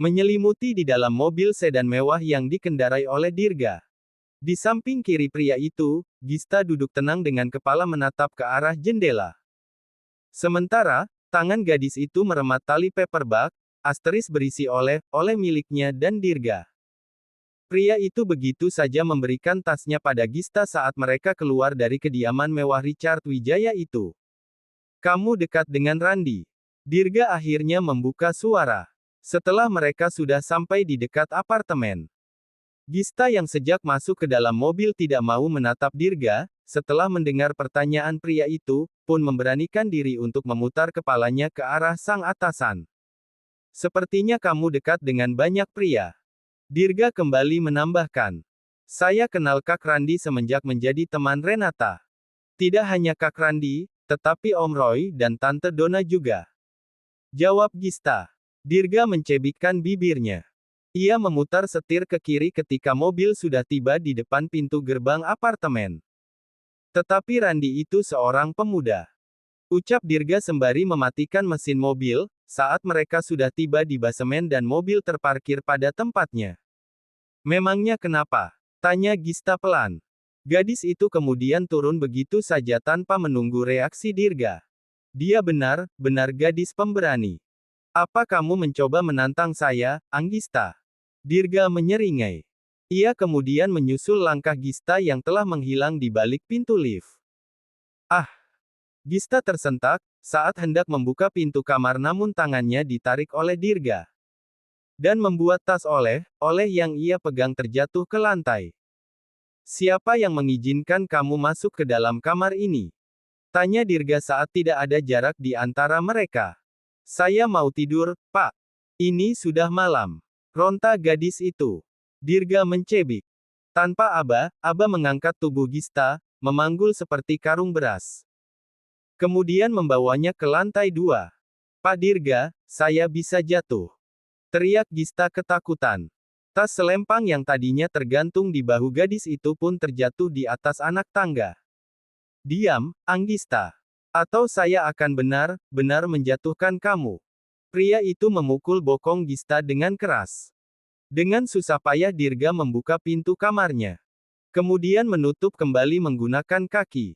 menyelimuti di dalam mobil sedan mewah yang dikendarai oleh Dirga. Di samping kiri pria itu, Gista duduk tenang dengan kepala menatap ke arah jendela. Sementara, tangan gadis itu meremat tali paperback, asteris berisi oleh-oleh miliknya dan Dirga. Pria itu begitu saja memberikan tasnya pada Gista saat mereka keluar dari kediaman mewah Richard Wijaya itu. Kamu dekat dengan Randi. Dirga akhirnya membuka suara. Setelah mereka sudah sampai di dekat apartemen. Gista yang sejak masuk ke dalam mobil tidak mau menatap Dirga, setelah mendengar pertanyaan pria itu, pun memberanikan diri untuk memutar kepalanya ke arah sang atasan. Sepertinya kamu dekat dengan banyak pria. Dirga kembali menambahkan. Saya kenal Kak Randi semenjak menjadi teman Renata. Tidak hanya Kak Randi, tetapi Om Roy dan Tante Donna juga. Jawab Gista. Dirga mencebikkan bibirnya. Ia memutar setir ke kiri ketika mobil sudah tiba di depan pintu gerbang apartemen. Tetapi Randi itu seorang pemuda. Ucap Dirga sembari mematikan mesin mobil, saat mereka sudah tiba di basemen dan mobil terparkir pada tempatnya. Memangnya kenapa? Tanya Gista pelan. Gadis itu kemudian turun begitu saja tanpa menunggu reaksi Dirga. Dia benar-benar gadis pemberani. Apa kamu mencoba menantang saya, Anggista? Dirga menyeringai. Ia kemudian menyusul langkah Gista yang telah menghilang di balik pintu lift. Ah! Gista tersentak, saat hendak membuka pintu kamar namun tangannya ditarik oleh Dirga. Dan membuat tas oleh-oleh yang ia pegang terjatuh ke lantai. Siapa yang mengizinkan kamu masuk ke dalam kamar ini? Tanya Dirga saat tidak ada jarak di antara mereka. Saya mau tidur, Pak. Ini sudah malam. Ronta gadis itu. Dirga mencebik. Tanpa aba mengangkat tubuh Gista, memanggul seperti karung beras. Kemudian membawanya ke lantai 2. Pak Dirga, saya bisa jatuh. Teriak Gista ketakutan. Tas selempang yang tadinya tergantung di bahu gadis itu pun terjatuh di atas anak tangga. Diam, Anggista. Atau saya akan benar-benar menjatuhkan kamu. Pria itu memukul bokong Gista dengan keras. Dengan susah payah Dirga membuka pintu kamarnya. Kemudian menutup kembali menggunakan kaki.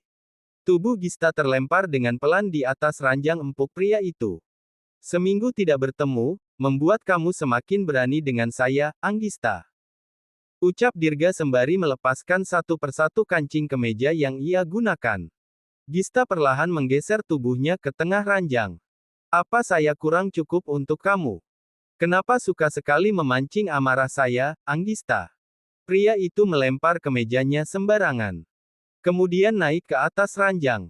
Tubuh Gista terlempar dengan pelan di atas ranjang empuk pria itu. Seminggu tidak bertemu, membuat kamu semakin berani dengan saya, Anggista. Ucap Dirga sembari melepaskan satu persatu kancing kemeja yang ia gunakan. Gista perlahan menggeser tubuhnya ke tengah ranjang. Apa saya kurang cukup untuk kamu? Kenapa suka sekali memancing amarah saya, Anggista? Pria itu melempar kemejanya sembarangan. Kemudian naik ke atas ranjang.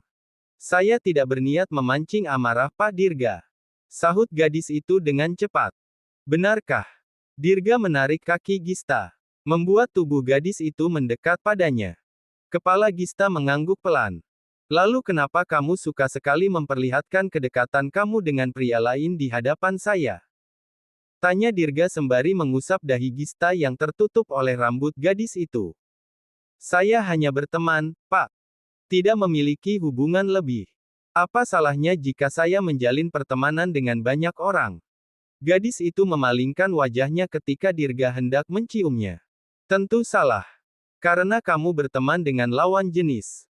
Saya tidak berniat memancing amarah Pak Dirga. Sahut gadis itu dengan cepat. Benarkah? Dirga menarik kaki Gista. Membuat tubuh gadis itu mendekat padanya. Kepala Gista mengangguk pelan. Lalu kenapa kamu suka sekali memperlihatkan kedekatan kamu dengan pria lain di hadapan saya? Tanya Dirga sembari mengusap dahi Gista yang tertutup oleh rambut gadis itu. Saya hanya berteman, Pak. Tidak memiliki hubungan lebih. Apa salahnya jika saya menjalin pertemanan dengan banyak orang? Gadis itu memalingkan wajahnya ketika Dirga hendak menciumnya. Tentu salah. Karena kamu berteman dengan lawan jenis.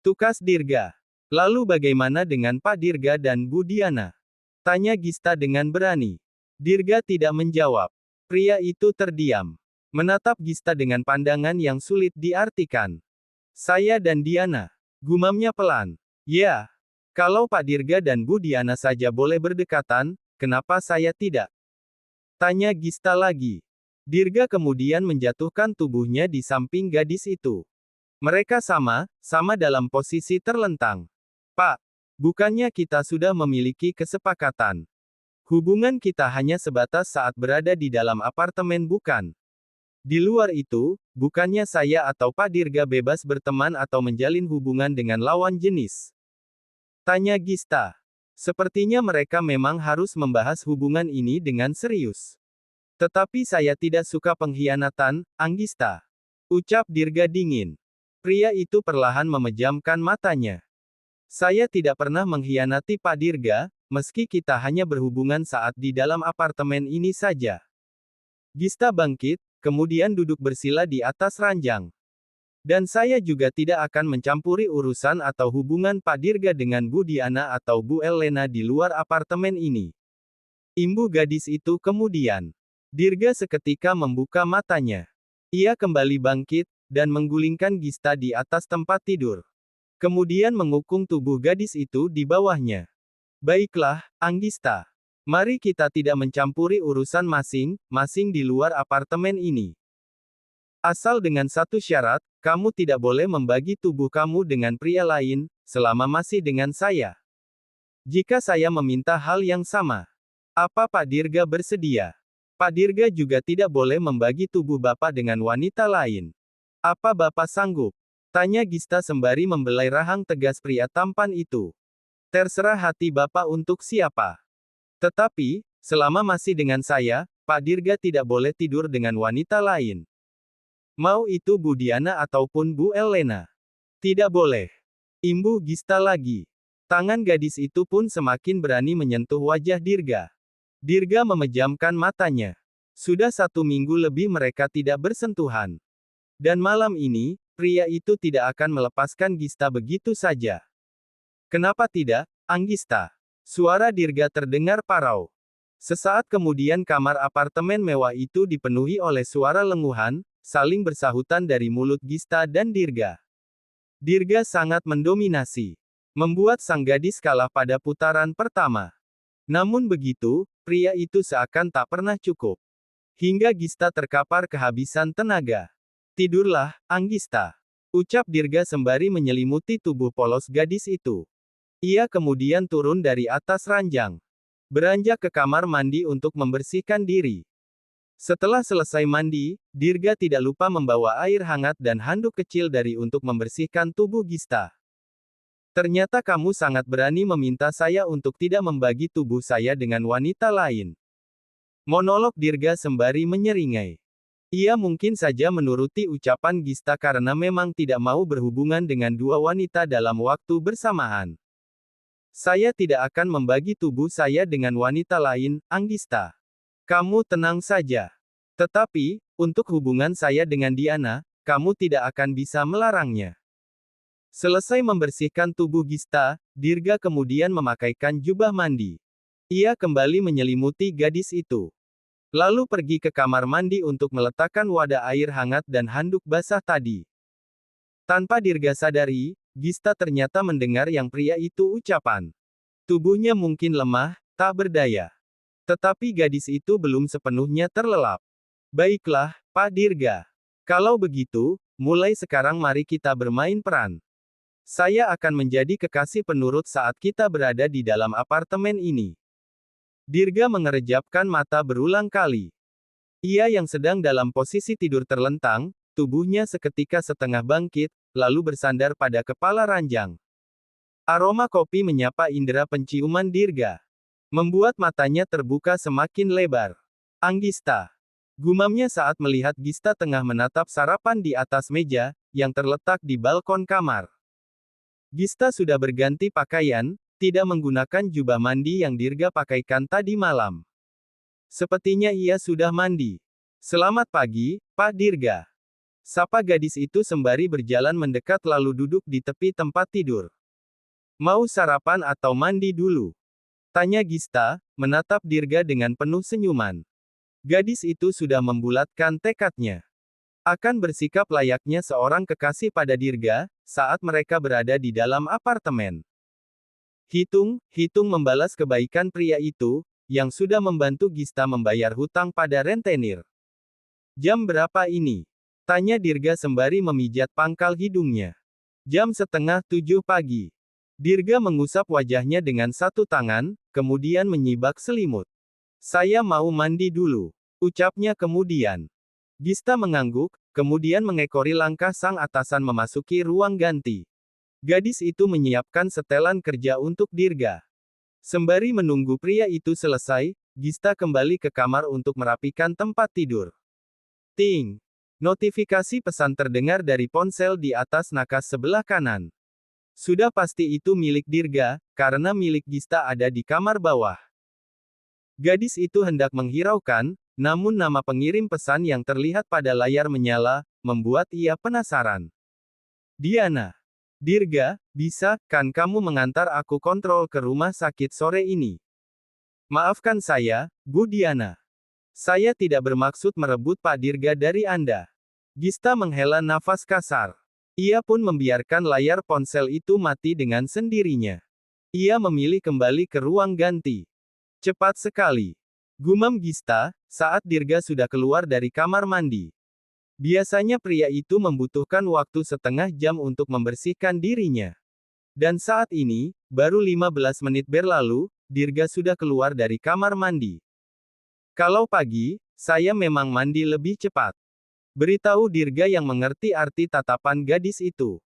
Tukas Dirga. Lalu bagaimana dengan Pak Dirga dan Bu Diana? Tanya Gista dengan berani. Dirga tidak menjawab. Pria itu terdiam. Menatap Gista dengan pandangan yang sulit diartikan. Saya dan Diana. Gumamnya pelan. Ya. Kalau Pak Dirga dan Bu Diana saja boleh berdekatan, kenapa saya tidak? Tanya Gista lagi. Dirga kemudian menjatuhkan tubuhnya di samping gadis itu. Mereka sama dalam posisi terlentang. Pak, bukannya kita sudah memiliki kesepakatan? Hubungan kita hanya sebatas saat berada di dalam apartemen bukan? Di luar itu, bukannya saya atau Pak Dirga bebas berteman atau menjalin hubungan dengan lawan jenis? Tanya Gista. Sepertinya mereka memang harus membahas hubungan ini dengan serius. Tetapi saya tidak suka pengkhianatan, Anggista. Ucap Dirga dingin. Pria itu perlahan memejamkan matanya. Saya tidak pernah mengkhianati Pak Dirga, meski kita hanya berhubungan saat di dalam apartemen ini saja. Gista bangkit, kemudian duduk bersila di atas ranjang. Dan saya juga tidak akan mencampuri urusan atau hubungan Pak Dirga dengan Bu Diana atau Bu Elena di luar apartemen ini. Imbu gadis itu kemudian. Dirga seketika membuka matanya. Ia kembali bangkit, dan menggulingkan Gista di atas tempat tidur. Kemudian mengukung tubuh gadis itu di bawahnya. Baiklah, Anggista. Mari kita tidak mencampuri urusan masing-masing di luar apartemen ini. Asal dengan satu syarat, kamu tidak boleh membagi tubuh kamu dengan pria lain, selama masih dengan saya. Jika saya meminta hal yang sama, apa Pak Dirga bersedia? Pak Dirga juga tidak boleh membagi tubuh Bapak dengan wanita lain. Apa Bapak sanggup? Tanya Gista sembari membelai rahang tegas pria tampan itu. Terserah hati Bapak untuk siapa. Tetapi, selama masih dengan saya, Pak Dirga tidak boleh tidur dengan wanita lain. Mau itu Bu Diana ataupun Bu Elena. Tidak boleh. Imbu Gista lagi. Tangan gadis itu pun semakin berani menyentuh wajah Dirga. Dirga memejamkan matanya. Sudah 1 minggu lebih mereka tidak bersentuhan. Dan malam ini, pria itu tidak akan melepaskan Gista begitu saja. Kenapa tidak, Anggista? Suara Dirga terdengar parau. Sesaat kemudian kamar apartemen mewah itu dipenuhi oleh suara lenguhan, saling bersahutan dari mulut Gista dan Dirga. Dirga sangat mendominasi, membuat sang gadis kalah pada putaran pertama. Namun begitu, pria itu seakan tak pernah cukup. Hingga Gista terkapar kehabisan tenaga. Tidurlah, Anggista. Ucap Dirga sembari menyelimuti tubuh polos gadis itu. Ia kemudian turun dari atas ranjang. Beranjak ke kamar mandi untuk membersihkan diri. Setelah selesai mandi, Dirga tidak lupa membawa air hangat dan handuk kecil dari untuk membersihkan tubuh Gista. Ternyata kamu sangat berani meminta saya untuk tidak membagi tubuh saya dengan wanita lain. Monolog Dirga sembari menyeringai. Ia mungkin saja menuruti ucapan Gista karena memang tidak mau berhubungan dengan 2 wanita dalam waktu bersamaan. Saya tidak akan membagi tubuh saya dengan wanita lain, Anggista. Kamu tenang saja. Tetapi, untuk hubungan saya dengan Diana, kamu tidak akan bisa melarangnya. Selesai membersihkan tubuh Gista, Dirga kemudian memakaikan jubah mandi. Ia kembali menyelimuti gadis itu. Lalu pergi ke kamar mandi untuk meletakkan wadah air hangat dan handuk basah tadi. Tanpa Dirga sadari, Gista ternyata mendengar yang pria itu ucapan. Tubuhnya mungkin lemah, tak berdaya. Tetapi gadis itu belum sepenuhnya terlelap. Baiklah, Pak Dirga. Kalau begitu, mulai sekarang mari kita bermain peran. Saya akan menjadi kekasih penurut saat kita berada di dalam apartemen ini. Dirga mengerejapkan mata berulang kali. Ia yang sedang dalam posisi tidur terlentang, tubuhnya seketika setengah bangkit, lalu bersandar pada kepala ranjang. Aroma kopi menyapa indera penciuman Dirga. Membuat matanya terbuka semakin lebar. Anggista. Gumamnya saat melihat Gista tengah menatap sarapan di atas meja, yang terletak di balkon kamar. Gista sudah berganti pakaian, tidak menggunakan jubah mandi yang Dirga pakaikan tadi malam. Sepertinya ia sudah mandi. Selamat pagi, Pak Dirga. Sapa gadis itu sembari berjalan mendekat lalu duduk di tepi tempat tidur. Mau sarapan atau mandi dulu? Tanya Gista, menatap Dirga dengan penuh senyuman. Gadis itu sudah membulatkan tekadnya. Akan bersikap layaknya seorang kekasih pada Dirga, saat mereka berada di dalam apartemen. Hitung membalas kebaikan pria itu, yang sudah membantu Gista membayar hutang pada rentenir. Jam berapa ini? Tanya Dirga sembari memijat pangkal hidungnya. Jam 6:30 pagi. Dirga mengusap wajahnya dengan satu tangan, kemudian menyibak selimut. Saya mau mandi dulu, ucapnya kemudian. Gista mengangguk, kemudian mengekori langkah sang atasan memasuki ruang ganti. Gadis itu menyiapkan setelan kerja untuk Dirga. Sembari menunggu pria itu selesai, Gista kembali ke kamar untuk merapikan tempat tidur. Ting! Notifikasi pesan terdengar dari ponsel di atas nakas sebelah kanan. Sudah pasti itu milik Dirga, karena milik Gista ada di kamar bawah. Gadis itu hendak menghiraukan, Namun nama pengirim pesan yang terlihat pada layar menyala, membuat ia penasaran. Diana. Dirga, bisa, kan kamu mengantar aku kontrol ke rumah sakit sore ini? Maafkan saya, Bu Diana. Saya tidak bermaksud merebut Pak Dirga dari Anda. Gista menghela nafas kasar. Ia pun membiarkan layar ponsel itu mati dengan sendirinya. Ia memilih kembali ke ruang ganti. Cepat sekali. Gumam Gista, saat Dirga sudah keluar dari kamar mandi. Biasanya pria itu membutuhkan waktu setengah jam untuk membersihkan dirinya. Dan saat ini, baru 15 menit berlalu, Dirga sudah keluar dari kamar mandi. Kalau pagi, saya memang mandi lebih cepat. Beritahu Dirga yang mengerti arti tatapan gadis itu.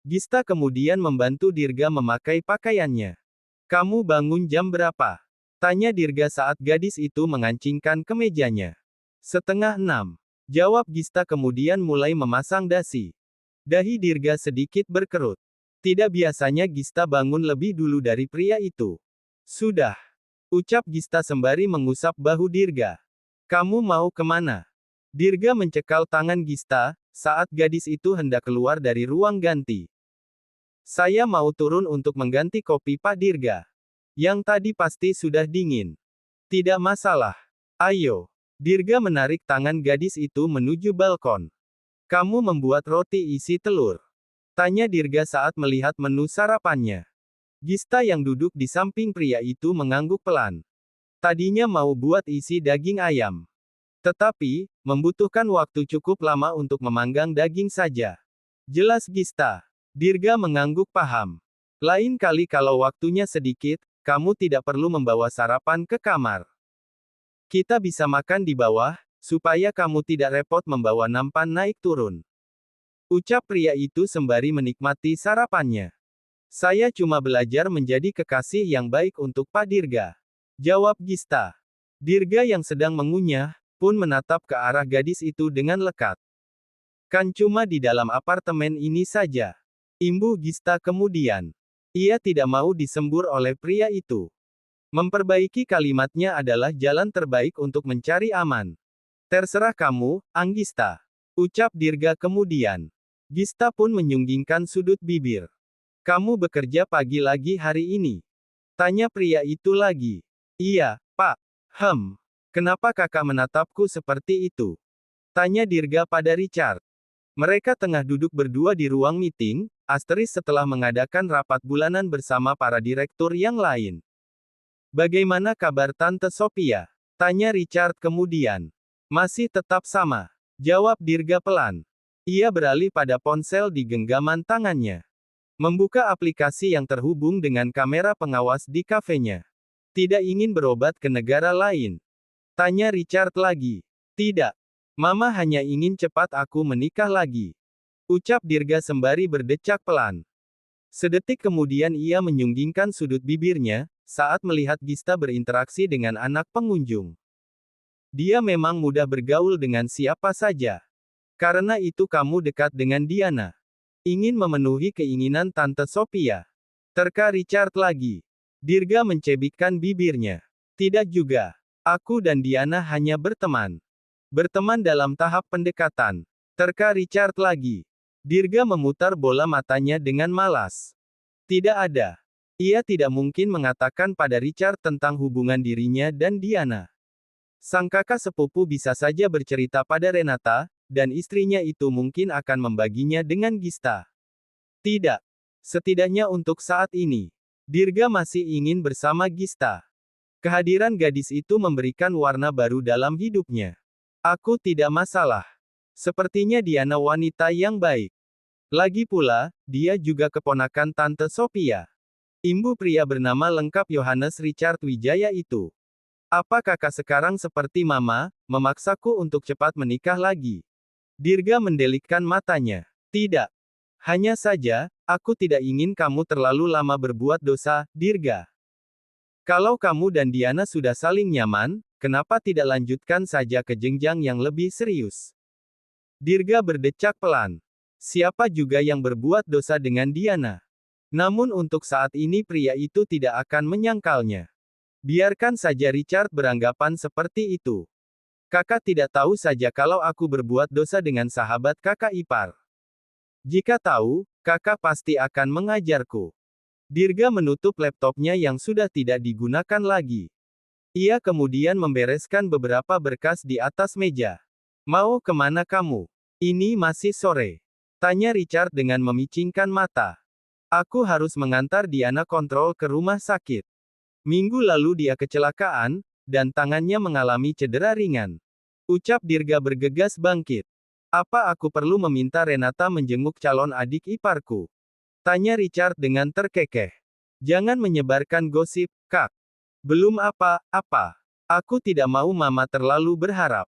Gista kemudian membantu Dirga memakai pakaiannya. Kamu bangun jam berapa? Tanya Dirga saat gadis itu mengancingkan kemejanya. 5:30. Jawab Gista kemudian mulai memasang dasi. Dahi Dirga sedikit berkerut. Tidak biasanya Gista bangun lebih dulu dari pria itu. Sudah. Ucap Gista sembari mengusap bahu Dirga. Kamu mau kemana? Dirga mencekal tangan Gista, saat gadis itu hendak keluar dari ruang ganti. Saya mau turun untuk mengganti kopi Pak Dirga. Yang tadi pasti sudah dingin. Tidak masalah. Ayo. Dirga menarik tangan gadis itu menuju balkon. Kamu membuat roti isi telur? Tanya Dirga saat melihat menu sarapannya. Gista yang duduk di samping pria itu mengangguk pelan. Tadinya mau buat isi daging ayam. Tetapi, membutuhkan waktu cukup lama untuk memanggang daging saja. Jelas Gista. Dirga mengangguk paham. Lain kali kalau waktunya sedikit, kamu tidak perlu membawa sarapan ke kamar. Kita bisa makan di bawah, supaya kamu tidak repot membawa nampan naik turun. Ucap pria itu sembari menikmati sarapannya. Saya cuma belajar menjadi kekasih yang baik untuk Pak Dirga. Jawab Gista. Dirga yang sedang mengunyah, pun menatap ke arah gadis itu dengan lekat. Kan cuma di dalam apartemen ini saja. Imbuh Gista kemudian. Ia tidak mau disembur oleh pria itu. Memperbaiki kalimatnya adalah jalan terbaik untuk mencari aman. Terserah kamu, Anggista. Ucap Dirga kemudian. Gista pun menyunggingkan sudut bibir. Kamu bekerja pagi lagi hari ini? Tanya pria itu lagi. Iya, Pak. Kenapa kakak menatapku seperti itu? Tanya Dirga pada Richard. Mereka tengah duduk berdua di ruang meeting, setelah mengadakan rapat bulanan bersama para direktur yang lain. Bagaimana kabar Tante Sophia? Tanya Richard kemudian. Masih tetap sama. Jawab Dirga pelan. Ia beralih pada ponsel di genggaman tangannya. Membuka aplikasi yang terhubung dengan kamera pengawas di kafenya. Tidak ingin berobat ke negara lain? Tanya Richard lagi. Tidak. Mama hanya ingin cepat aku menikah lagi. Ucap Dirga sembari berdecak pelan. Sedetik kemudian ia menyunggingkan sudut bibirnya, saat melihat Gista berinteraksi dengan anak pengunjung. Dia memang mudah bergaul dengan siapa saja. Karena itu kamu dekat dengan Diana. Ingin memenuhi keinginan Tante Sophia. Terka Richard lagi. Dirga mencebikkan bibirnya. Tidak juga. Aku dan Diana hanya berteman. Berteman dalam tahap pendekatan. Terka Richard lagi. Dirga memutar bola matanya dengan malas. Tidak ada. Ia tidak mungkin mengatakan pada Richard tentang hubungan dirinya dan Diana. Sang kakak sepupu bisa saja bercerita pada Renata, dan istrinya itu mungkin akan membaginya dengan Gista. Tidak. Setidaknya untuk saat ini. Dirga masih ingin bersama Gista. Kehadiran gadis itu memberikan warna baru dalam hidupnya. Aku tidak masalah. Sepertinya Diana wanita yang baik. Lagi pula, dia juga keponakan Tante Sophia. Imbu pria bernama lengkap Yohanes Richard Wijaya itu. Apa kakak sekarang seperti mama, memaksaku untuk cepat menikah lagi? Dirga mendelikkan matanya. Tidak. Hanya saja, aku tidak ingin kamu terlalu lama berbuat dosa, Dirga. Kalau kamu dan Diana sudah saling nyaman, kenapa tidak lanjutkan saja ke jenjang yang lebih serius? Dirga berdecak pelan. Siapa juga yang berbuat dosa dengan Diana? Namun untuk saat ini pria itu tidak akan menyangkalnya. Biarkan saja Richard beranggapan seperti itu. Kakak tidak tahu saja kalau aku berbuat dosa dengan sahabat kakak ipar. Jika tahu, kakak pasti akan mengajarku. Dirga menutup laptopnya yang sudah tidak digunakan lagi. Ia kemudian membereskan beberapa berkas di atas meja. Mau kemana kamu? Ini masih sore. Tanya Richard dengan memicingkan mata. Aku harus mengantar Diana Kontrol ke rumah sakit. Minggu lalu dia kecelakaan, dan tangannya mengalami cedera ringan. Ucap Dirga bergegas bangkit. Apa aku perlu meminta Renata menjenguk calon adik iparku? Tanya Richard dengan terkekeh. Jangan menyebarkan gosip, Kak. Belum apa-apa. Aku tidak mau Mama terlalu berharap.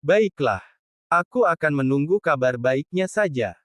Baiklah. Aku akan menunggu kabar baiknya saja.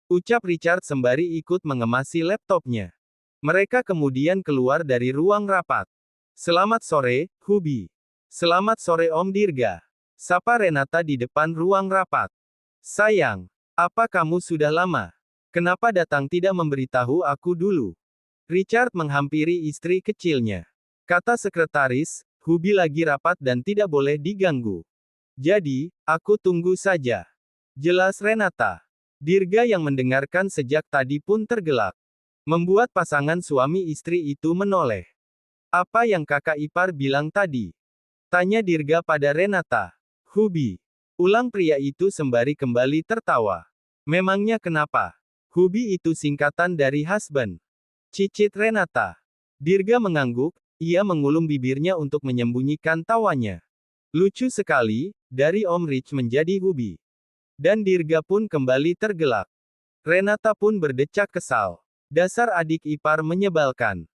Ucap Richard sembari ikut mengemasi laptopnya. Mereka kemudian keluar dari ruang rapat. Selamat sore, Hubi. Selamat sore Om Dirga. Sapa Renata di depan ruang rapat. Sayang, apa kamu sudah lama? Kenapa datang tidak memberitahu aku dulu? Richard menghampiri istri kecilnya. Kata sekretaris, Hubi lagi rapat dan tidak boleh diganggu. Jadi, aku tunggu saja. Jelas Renata. Dirga yang mendengarkan sejak tadi pun tergelak. Membuat pasangan suami istri itu menoleh. Apa yang kakak ipar bilang tadi? Tanya Dirga pada Renata. Hubi. Ulang pria itu sembari kembali tertawa. Memangnya kenapa? Hubi itu singkatan dari husband. Cicit Renata. Dirga mengangguk, ia mengulum bibirnya untuk menyembunyikan tawanya. Lucu sekali, dari Om Rich menjadi Hubi. Dan Dirga pun kembali tergelak. Renata pun berdecak kesal. Dasar adik ipar menyebalkan.